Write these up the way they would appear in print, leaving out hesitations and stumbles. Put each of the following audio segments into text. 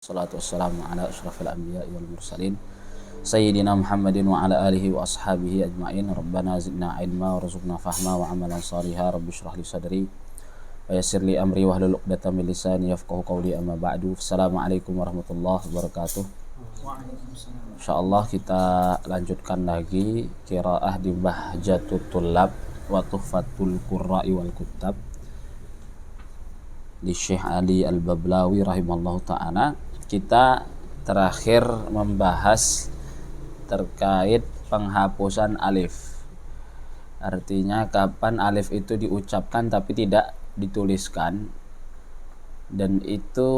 Salatu wassalamu ala asyrafil anbiya'i wal mursalin Sayyidina Muhammadin wa ala alihi wa ashabihi ajma'in. Rabbana zidna ilma warzuqna fahma wa amalan saliha. Rabbi syrah li sadri wa yassir li amri wahlul 'uqdatam min lisani yafqahu qawli, amma ba'du. Assalamualaikum warahmatullahi wabarakatuh. Insyaallah kita lanjutkan lagi qiraah di Bahjatut Tullab wa Tuhfatul Qurra'i wal Kuttab di Syekh Ali Al-Bablawi rahimallahu ta'ala. Kita terakhir membahas terkait penghapusan alif. Artinya kapan alif itu diucapkan tapi tidak dituliskan. Dan itu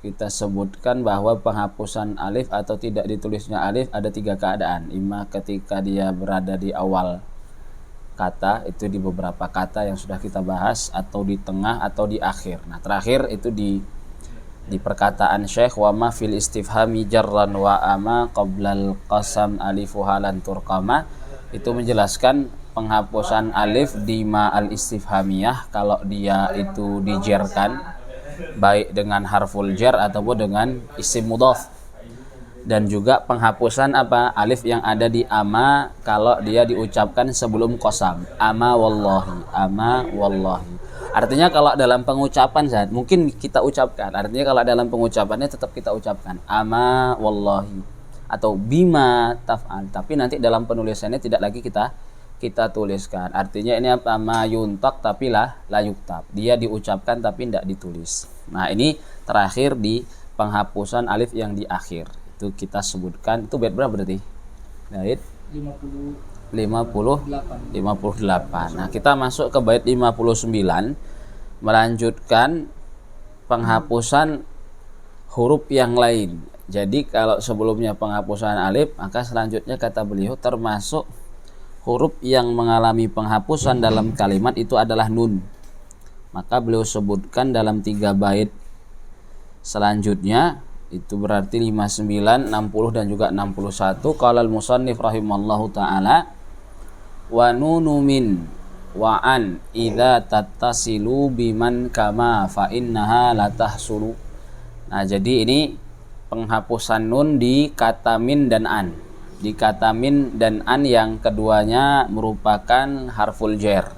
kita sebutkan bahwa penghapusan alif atau tidak ditulisnya alif ada 3 keadaan. Ima ketika dia berada di awal kata, itu di beberapa kata yang sudah kita bahas, atau di tengah atau di akhir. Nah, terakhir itu di perkataan Syekh, wa ma fil istifhami jarran wa ama qablal qasam alifu halan turqama, itu menjelaskan penghapusan alif di ma al istifhamiyah kalau dia itu dijerkan baik dengan harful jar ataupun dengan isim mudhaf, dan juga penghapusan alif yang ada di ama kalau dia diucapkan sebelum qasam, ama wallahi. Artinya kalau dalam pengucapan mungkin kita ucapkan, artinya kalau dalam pengucapannya tetap kita ucapkan ama wallahi atau bima taf'al, tapi nanti dalam penulisannya tidak lagi kita tuliskan. Artinya ini ma yuntak tapi la yuktab, dia diucapkan tapi tidak ditulis. Nah, ini terakhir di penghapusan alif yang di akhir. Itu kita sebutkan, itu bait berapa berarti? Bait 58. Nah, kita masuk ke bait 59, melanjutkan penghapusan huruf yang lain. Jadi kalau sebelumnya penghapusan alif, maka selanjutnya kata beliau termasuk huruf yang mengalami penghapusan dalam kalimat itu adalah nun. Maka beliau sebutkan dalam 3 bait selanjutnya, itu berarti 59, 60 dan juga 61. Qala al-musannif rahimallahu ta'ala, wa nunu min wa an idza tattasilu biman kama fa innaha la tahsulu. Nah, jadi ini penghapusan nun di kata min dan an. Di kata min dan an yang keduanya merupakan harful jar.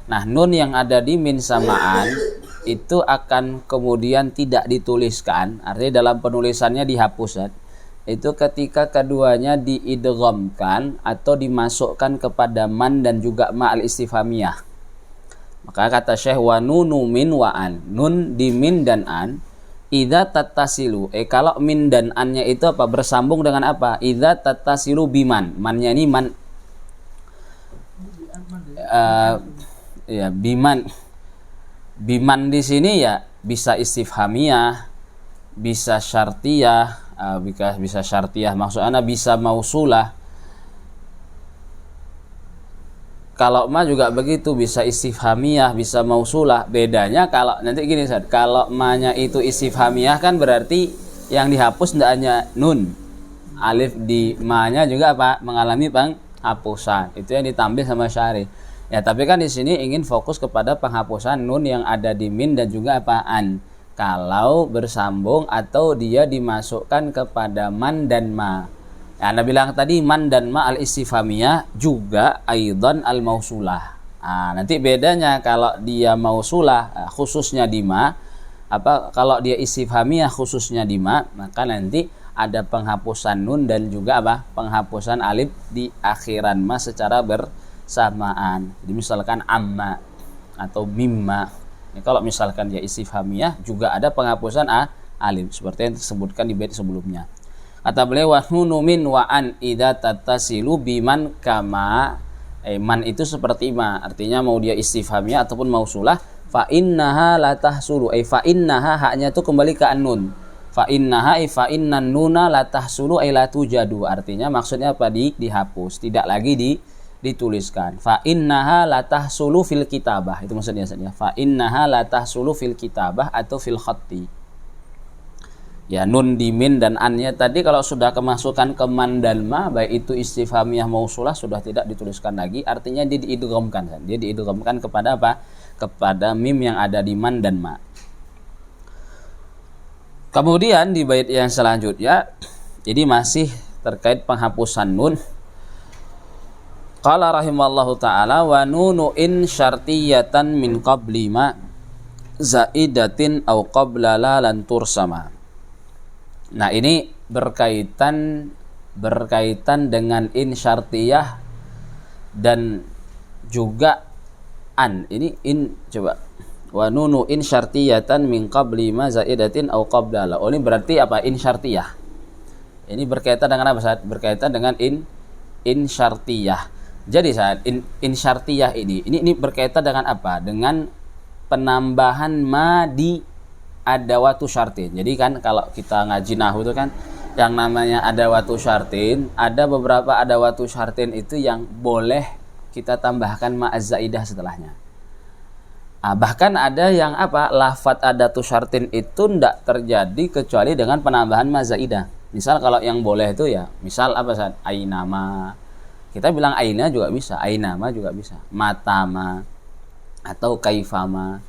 Nah, nun yang ada di min sama an itu akan kemudian tidak dituliskan, artinya dalam penulisannya dihapus. Itu ketika keduanya diidghamkan atau dimasukkan kepada man dan juga ma al istifhamiyah. Maka kata Syekh, wa nunu min wa an, nun di min dan an, idza tattasilu, kalau min dan annya itu bersambung dengan apa? Idza tattasilu biman, mannya ini man biman di sini ya bisa istifhamiyah, bisa syartiyah, bisa syartiyah maksudnya bisa mausulah. Kalau ma juga begitu, bisa istifhamiyah, bisa mausulah. Bedanya kalau nanti gini, kalau ma-nya itu istifhamiyah kan berarti yang dihapus tidak hanya nun, alif di ma-nya juga mengalami penghapusan. Itu yang ditambah sama syarih. Ya, tapi kan di sini ingin fokus kepada penghapusan nun yang ada di min dan juga an. Kalau bersambung atau dia dimasukkan kepada man dan ma. Ya, Anda bilang tadi man dan ma al istifhamiyah juga aidan al mausulah. Nah, nanti bedanya kalau dia mausulah khususnya di ma, kalau dia istifhamiyah khususnya di ma, maka nanti ada penghapusan nun dan juga penghapusan alif di akhiran ma secara bersamaan. Jadi misalkan amma atau mimma. Ini kalau misalkan dia istifhamiyah juga ada penghapusan alif seperti yang disebutkan di bait sebelumnya. Kata beliau, wa nunu min wa an idza tattasilu biman kama, man itu seperti ma, artinya mau dia istifhamiyah ataupun mausulah, fa innaha la tahsulu, fa innaha haknya itu kembali ke an-nun. Fa innaha fa innan nuna la tahsulu la tujadu, artinya maksudnya dihapus, tidak lagi dituliskan. Fa innaha la tahsulu fil kitabah, itu maksudnya. Fa innaha la tahsulu fil kitabah atau fil khatti. Ya, nun di min dan annya tadi kalau sudah kemasukan ke man dan ma, baik itu istifhamiyah mausulah, sudah tidak dituliskan lagi, artinya dia diidghamkan. Dia diidghamkan kepada kepada mim yang ada di man dan ma. Kemudian di bait yang selanjutnya jadi masih terkait penghapusan nun. Qala rahimallahu taala wa nunu in syartiyatan min qabli ma zaidatin au qabla la lan tursama. Nah, ini berkaitan dengan in syartiyah dan juga an. Ini in, coba. Wa nunu in syartiyatan min qabli ma zaidatin au qabla la. Oh, ini berarti apa? In syartiyah. Ini berkaitan dengan apa, Saat? Berkaitan dengan in syartiyah. Jadi saat in syartiyah ini berkaitan dengan apa? Dengan penambahan ma di adawatu syartin. Jadi kan kalau kita ngaji nahwu itu kan yang namanya adawatu syartin, ada beberapa adawatu syartin itu yang boleh kita tambahkan ma az-zaidah setelahnya. Bahkan ada yang apa? Lafadz adatu syartin itu tidak terjadi kecuali dengan penambahan ma zaidah. Misal kalau yang boleh itu ya, misal apa, Saat? Ainama. Kita bilang aina juga bisa, ainama juga bisa, matama atau kaifama.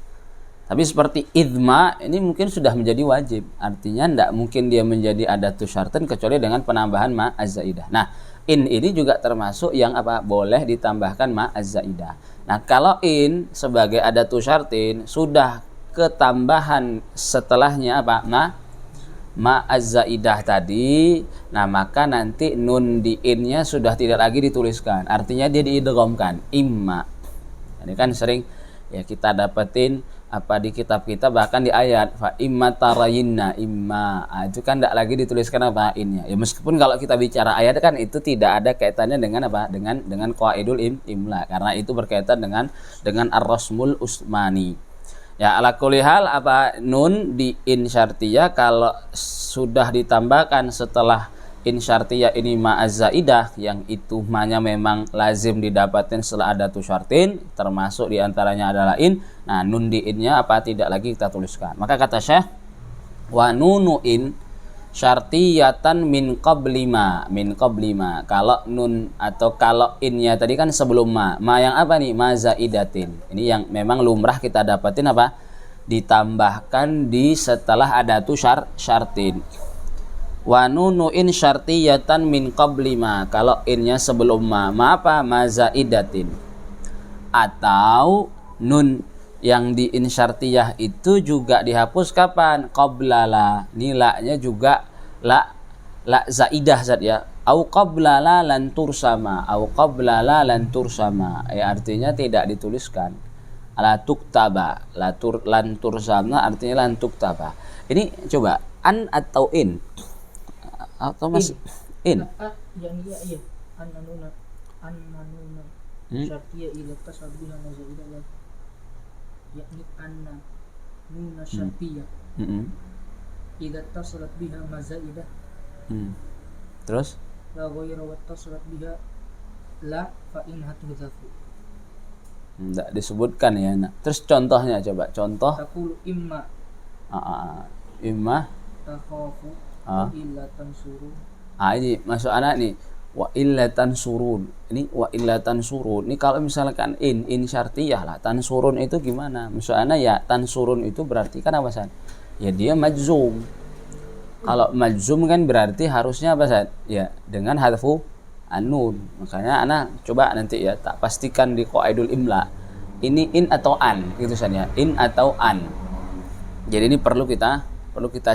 Tapi seperti idma ini mungkin sudah menjadi wajib. Artinya tidak mungkin dia menjadi adatu syartin kecuali dengan penambahan ma az-zaidah. Nah, in ini juga termasuk yang apa? Boleh ditambahkan ma az-zaidah. Nah, kalau in sebagai adatu syartin sudah ketambahan setelahnya apa? Ma az-zaidah tadi, nah maka nanti nun di in-nya sudah tidak lagi dituliskan. Artinya dia diidghamkan, imma. Ini kan sering ya kita dapetin apa di kitab kita, bahkan di ayat fa imma tarayinna imma. Itu kan tidak lagi dituliskan apa in-nya. Ya meskipun kalau kita bicara ayat kan itu tidak ada kaitannya dengan apa? Dengan qawaidul imla, karena itu berkaitan dengan ar-rasmul usmani. Ya, ala kulli hal apa nun di in syartiyah kalau sudah ditambahkan setelah in syartiyah ini ma az-zaidah yang itu ma-nya memang lazim didapatkan setelah adatu syartin, termasuk diantaranya adalah in. Nah, nun di in-nya apa tidak lagi kita tuliskan. Maka kata Syekh wa nunu in syartiyatan min qabli ma. Kalau nun atau kalau in-nya tadi kan sebelum ma yang apa nih? Ma zaidatin. Ini yang memang lumrah kita dapatin apa? Ditambahkan di setelah adatu syartin. Wa nunu in syartiyatan min qabli ma. Kalau in-nya sebelum ma apa? Ma zaidatin. Atau nun yang di in syartiyah itu juga dihapus kapan? Qabla la. Nilainya juga la zaidah, Zat, ya. Au qabla la lan tursama. Ya, artinya tidak dituliskan. La tuktaba. Lan tursama artinya lan tuktaba. Ini coba an atau in? Atau masih in? Yang iya. An-nanuna. Syartiyah ila tasabbiha mazaidah. Yakni anna nuna syartiyah idza tasalat biha mazaidah. Terus La ghayra wa tasalat biha la fa inha tudzafu. Tidak disebutkan ya. Nah, terus contohnya coba. Contoh taqulu imma takhafu illa tansuru. Ini masuk anak nih. Wa illa tansurun. Ini wa illa tansurun. Ini kalau misalkan in syartiyah lah. Tansurun itu gimana? Misalnya ya tansurun itu berarti kan apa, San? Ya dia majzum. Kalau majzum kan berarti harusnya apa, San? Ya dengan hadfu an-nun. Makanya anak coba nanti ya tak pastikan di qawaidul imla. Ini in atau an gitu, San, ya. In atau an. Jadi ini perlu kita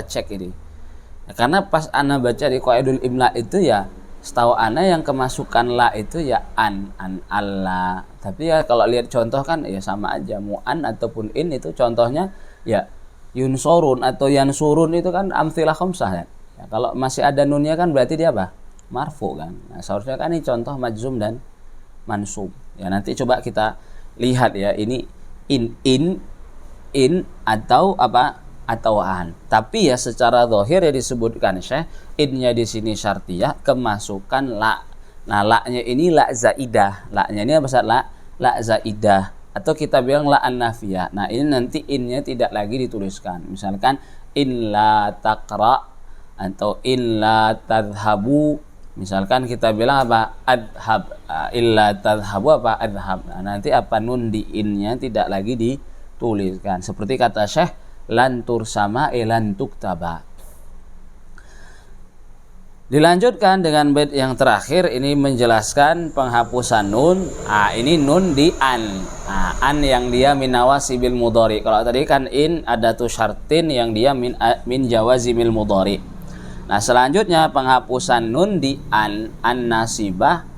cek ini. Ya, karena pas ana baca di qawaidul imla itu ya setahu ana yang kemasukan la itu ya an Allah. Tapi ya kalau lihat contoh kan ya sama aja, mu an ataupun in itu contohnya ya yunsurun atau yansurun itu kan amtsilah khamsah ya. Ya kalau masih ada nunnya kan berarti dia apa? Marfu kan. Nah, seharusnya kan ini contoh majzum dan mansub. Ya nanti coba kita lihat ya ini in atau apa? Atau an. Tapi ya secara zahir ya disebutkan Syekh in-nya di sini syartiyah kemasukan la. Nah, la-nya ini la zaidah. La-nya ini apa, Ustaz? La zaidah atau kita bilang la an-nafiyah. Nah, ini nanti in-nya tidak lagi dituliskan. Misalkan in la taqra atau in la tadhhabu. Misalkan kita bilang apa? Adhab. Illa tadhhabu apa? Adhab. Nah, nanti apa nun di in-nya tidak lagi dituliskan. Seperti kata Syekh lan tursama lan tuktaba. Dilanjutkan dengan bait yang terakhir, ini menjelaskan penghapusan nun. Ini nun di an. An yang dia min nawasibil mudhari. Kalau tadi kan in adatu syartin yang dia min jawazimil mudhari. Nah, selanjutnya penghapusan nun di an nasibah.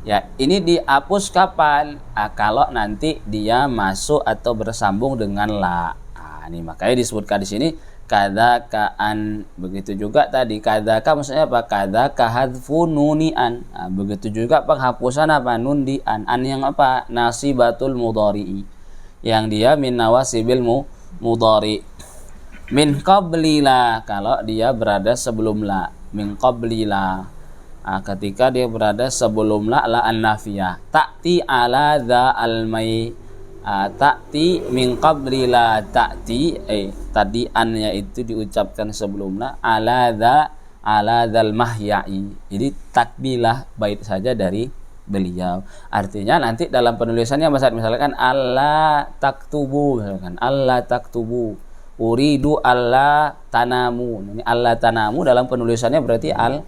Ya, ini dihapus kapan? Kalau nanti dia masuk atau bersambung dengan la. Ini makanya disebutkan di sini kadzaka an. Begitu juga tadi kadzaka maksudnya apa? Kadzaka hadfu nuni an. Begitu juga penghapusan apa? Nun di an. An yang apa? Nasibatul mudhari'i. Yang dia min nawasibil mudhari. Min qabli la, kalau dia berada sebelum la. Min qabli la. Ketika dia berada sebelum la an-nafiyah. Ta'ti ala dza al-mai. Ta'ti min qabli la ta'ti, tadi annya itu diucapkan sebelum la ala dzal mahya'i. Jadi takbilah bait saja dari beliau. Artinya nanti dalam penulisannya misalkan alla taktubu, misalkan alla taktubu, uridu alla tanamu. Ini alla tanamu dalam penulisannya berarti alla.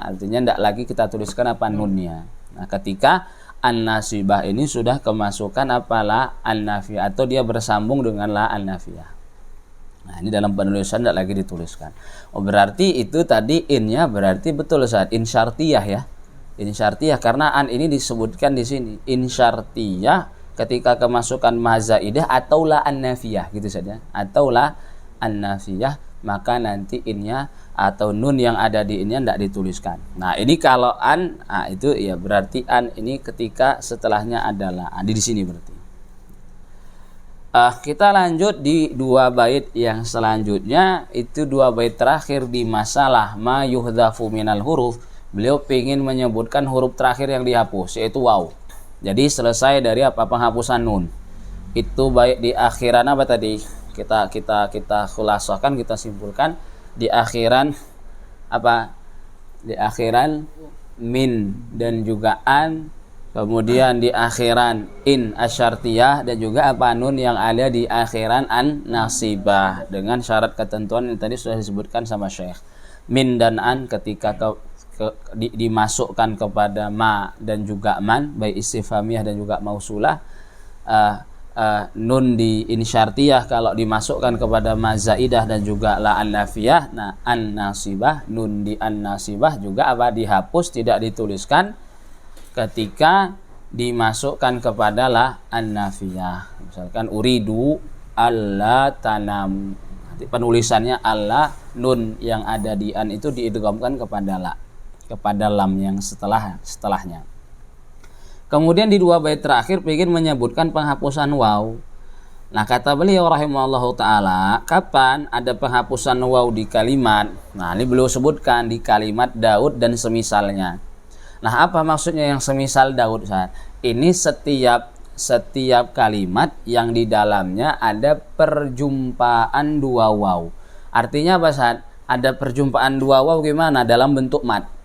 Artinya tidak lagi kita tuliskan apa nunnya. Nah, ketika an-nasibah ini sudah kemasukan apalah an-nafiyah atau dia bersambung dengan la an-nafiyah. Nah, ini dalam penulisan tidak lagi dituliskan. Berarti itu tadi innya berarti betul saat in syartiyah ya. In syartiyah karena an ini disebutkan di sini. In syartiyah ketika kemasukan mazaidah atau la an-nafiyah gitu saja. Atau la an-nafiyah, maka nanti innya atau nun yang ada di innya tidak dituliskan. Nah, ini kalau an, itu ya berarti an ini ketika setelahnya adalah di sini berarti. Kita lanjut di dua bait yang selanjutnya, itu dua bait terakhir di masalah ma yuhdhafu minal huruf. Beliau ingin menyebutkan huruf terakhir yang dihapus, yaitu waw. Jadi selesai dari apa penghapusan nun. Itu bait di akhiran apa tadi? Kita khulasahkan, kita simpulkan di akhiran apa? Di akhiran min dan juga an, kemudian di akhiran in asyartiyah dan juga apa nun yang ada di akhiran an nasibah dengan syarat ketentuan yang tadi sudah disebutkan sama Syekh. Min dan an ketika dimasukkan kepada ma dan juga man, baik istifhamiyah dan juga mausulah. Nun di insyartiyah kalau dimasukkan kepada mazaidah dan juga la an-nafiyah. Nah, an-nasibah, nun di an-nasibah juga apa dihapus, tidak dituliskan ketika dimasukkan kepada la an-nafiyah. Misalkan uridu alla tanam. Nanti penulisannya alla, nun yang ada di an itu diidghamkan kepada la, kepada lam yang setelahnya. Kemudian di dua bait terakhir ingin menyebutkan penghapusan waw. Nah, kata beliau rahimahullahu ta'ala, kapan ada penghapusan waw di kalimat? Nah, ini beliau sebutkan di kalimat Daud dan semisalnya. Nah, apa maksudnya yang semisal Daud? Ini setiap kalimat yang di dalamnya ada perjumpaan dua waw. Artinya apa, Ustaz? Ada perjumpaan dua waw gimana? Dalam bentuk mat.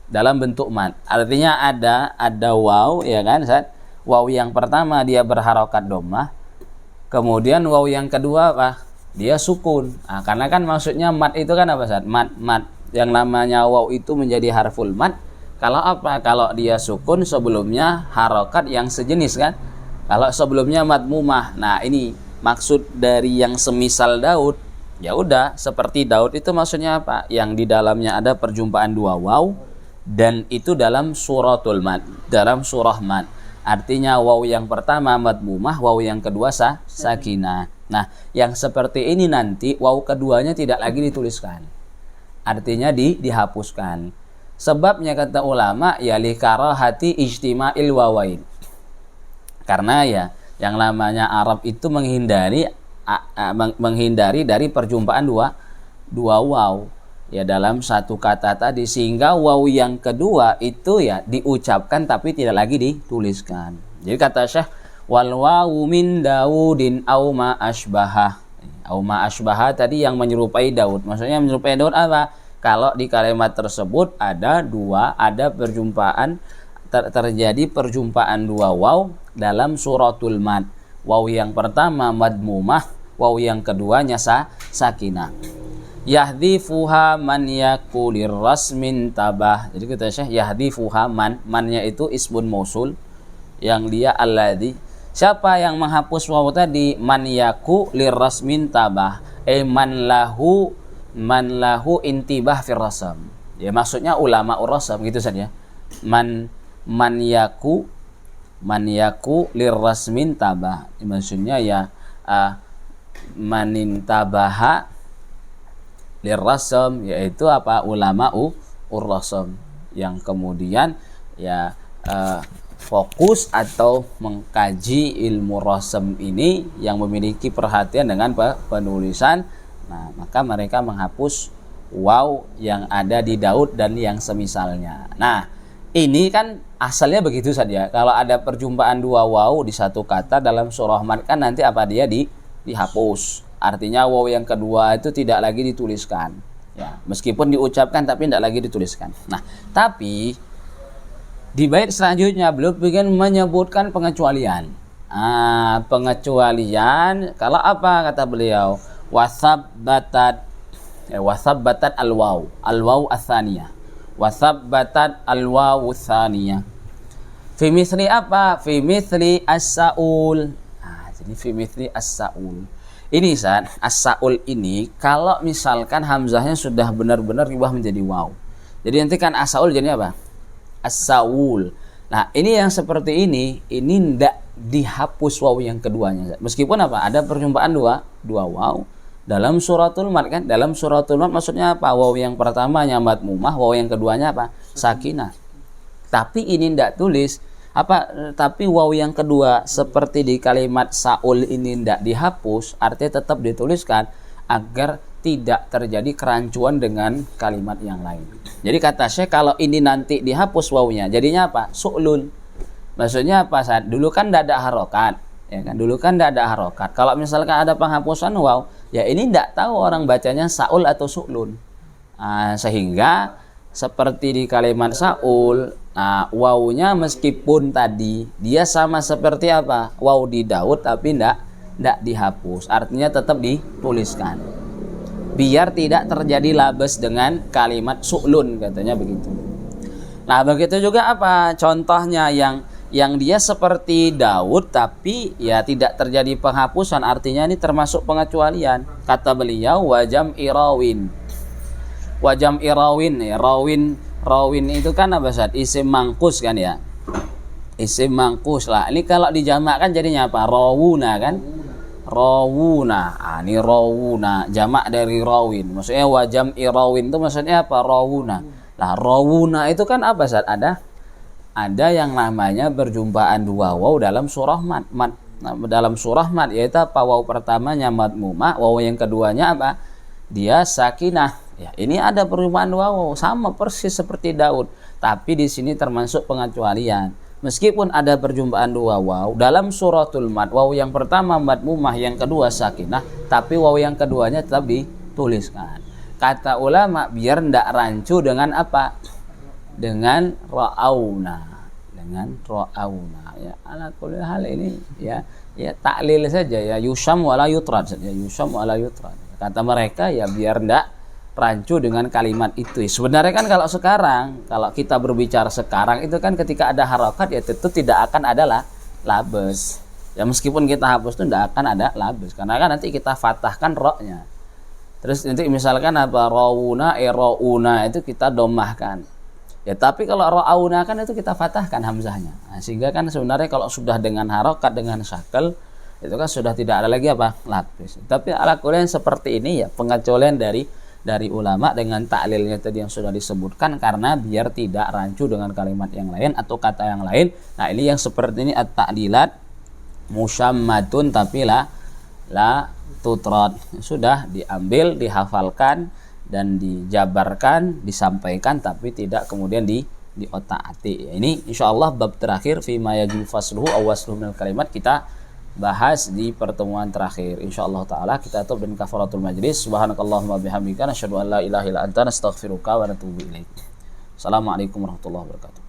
Dalam bentuk mat. Artinya ada waw, ya kan, Ustaz? Waw yang pertama dia berharokat dhammah. Kemudian waw yang kedua apa? Dia sukun. Nah, karena kan maksudnya mat itu kan apa, Ustaz? Mat. Yang namanya waw itu menjadi harful mat. Kalau apa? Kalau dia sukun sebelumnya harokat yang sejenis kan? Kalau sebelumnya madmumah. Nah, ini maksud dari yang semisal Daud. Ya udah, seperti Daud itu maksudnya apa? Yang di dalamnya ada perjumpaan dua waw. Dan itu dalam suratul mad, dalam surah mad. Artinya waw yang pertama madmumah, waw yang kedua sakinah. Nah, yang seperti ini nanti waw keduanya tidak lagi dituliskan. Artinya dihapuskan. Sebabnya kata ulama ya li karahati ijtima'il wawain. Karena ya yang namanya Arab itu menghindari dari perjumpaan dua waw. Ya dalam satu kata tadi, sehingga waw yang kedua itu ya diucapkan tapi tidak lagi dituliskan. Jadi kata Syekh wal wawu min Daudin au ma asbaha. Au ma asbaha tadi yang menyerupai Daud. Maksudnya menyerupai Daud apa? Kalau di kalimat tersebut ada perjumpaan terjadi perjumpaan dua waw dalam suratul mad. Waw yang pertama madmumah, waw yang keduanya sakinah. Yahdifuha man yakulir rasmin tabah. Jadi kita syekh yahdifuha mannya itu ismun mausul yang dia alladzi. Siapa yang menghapus waw tadi? Man yaku lirrasmin tabah. Man lahu intibah fir rasam. Ya maksudnya ulama urasam gitu saja. Man yaku lirrasmin tabah. Maksudnya ya manintabaha lirrasam, yaitu apa? Ulama urrasam yang kemudian ya fokus atau mengkaji ilmu rasam ini, yang memiliki perhatian dengan penulisan. Nah, maka mereka menghapus waw yang ada di Daud dan yang semisalnya. Nah, ini kan asalnya begitu saja. Kalau ada perjumpaan dua waw di satu kata dalam surah mat, kan nanti apa dia dihapus. Artinya waw yang kedua itu tidak lagi dituliskan. Ya, meskipun diucapkan tapi tidak lagi dituliskan. Nah, tapi di bait selanjutnya beliau ingin menyebutkan pengecualian. Pengecualian kalau apa kata beliau? Wasabbatat al-waw ats-tsaniyah. Wasabbatat al-waw ats-tsaniyah. Fi mithli apa? Fi mithli as-saul. Jadi fi mithli as-saul. Ini as-saul ini kalau misalkan hamzahnya sudah benar-benar rubah menjadi waw. Jadi nanti kan as-saul jadi apa? As-saul. Nah, ini yang seperti ini tidak dihapus waw yang keduanya. Meskipun apa? Ada perjumpaan dua waw dalam suratul mat kan? Dalam suratul mat maksudnya apa? Waw yang pertamanya madmumah, waw yang keduanya apa? Sakinah. Tapi ini tidak tulis apa? Tapi waw yang kedua seperti di kalimat saul ini tidak dihapus, artinya tetap dituliskan agar tidak terjadi kerancuan dengan kalimat yang lain. Jadi kata Syekh, kalau ini nanti dihapus wawnya, jadinya apa? Su'lun. Maksudnya apa? Dulu kan tidak ada harokat, ya kan? Dulu kan tidak ada harokat. Kalau misalkan ada penghapusan waw, ya ini tidak tahu orang bacanya saul atau su'lun. Sehingga seperti di kalimat saul, wawnya meskipun tadi dia sama seperti apa? Waw di Daud tapi tidak dihapus. Artinya tetap dituliskan. Biar tidak terjadi labes dengan kalimat su'lun, katanya begitu. Nah, begitu juga apa? Contohnya yang dia seperti Daud tapi ya tidak terjadi penghapusan, artinya ini termasuk pengecualian. Kata beliau wajam irawin. Wajam irawin ya, rawin itu kan apa Ustaz? Isim mangkus kan ya. Isim mangkus lah. Ini kalau dijamakkan jadinya apa? Rawuna kan? Rawuna. Ini rawuna, jamak dari rawin. Maksudnya wajam irawin itu maksudnya apa? Rawuna. Nah, rawuna itu kan apa Ustaz? Ada yang namanya berjumpaan dua waw dalam surah mat. Nah, dalam surah mat yaitu apa? Waw pertamanya madmumah, waw yang keduanya apa? Dia sakinah. Ya, ini ada perjumpaan dua waw sama persis seperti Daud. Tapi di sini termasuk pengecualian. Meskipun ada perjumpaan dua waw dalam suratul mat, waw yang pertama madmumah, yang kedua sakinah, tapi waw yang keduanya tetap dituliskan. Kata ulama biar ndak rancu dengan apa? Dengan ra'auna. Ya, ala kulli hal ini ya taklil saja ya, yusham wala yutrad saja, yusham wala yutrad. Kata mereka ya biar ndak rancu dengan kalimat itu. Sebenarnya kan kalau sekarang, kalau kita berbicara sekarang itu kan ketika ada harokat ya tentu tidak akan ada labes. Ya meskipun kita hapus itu tidak akan ada labes karena kan nanti kita fathahkan roknya. Terus nanti misalkan apa rawuna, rauna itu kita domahkan. Ya tapi kalau rauna kan itu kita fathahkan hamzahnya. Nah, sehingga kan sebenarnya kalau sudah dengan harokat dengan syakel itu kan sudah tidak ada lagi apa labes. Tapi ala kulli seperti ini ya pengecualian dari ulama dengan taklilnya tadi yang sudah disebutkan karena biar tidak rancu dengan kalimat yang lain atau kata yang lain. Nah, ini yang seperti ini at-ta'dilat musyammatun tapi la tutrad. Sudah diambil, dihafalkan dan dijabarkan, disampaikan tapi tidak kemudian di otak-atik. Ini insyaallah bab terakhir fi ma yajibu fasluhu aw wasluhu minal kalimat kita bahas di pertemuan terakhir. Insyaallah taala kita tutup dengan kafaratul majlis. Subhanakallahumma bihamdika nasyhadu an la ilaha illa anta nastaghfiruka wa natubu ilaik. Assalamualaikum warahmatullahi wabarakatuh.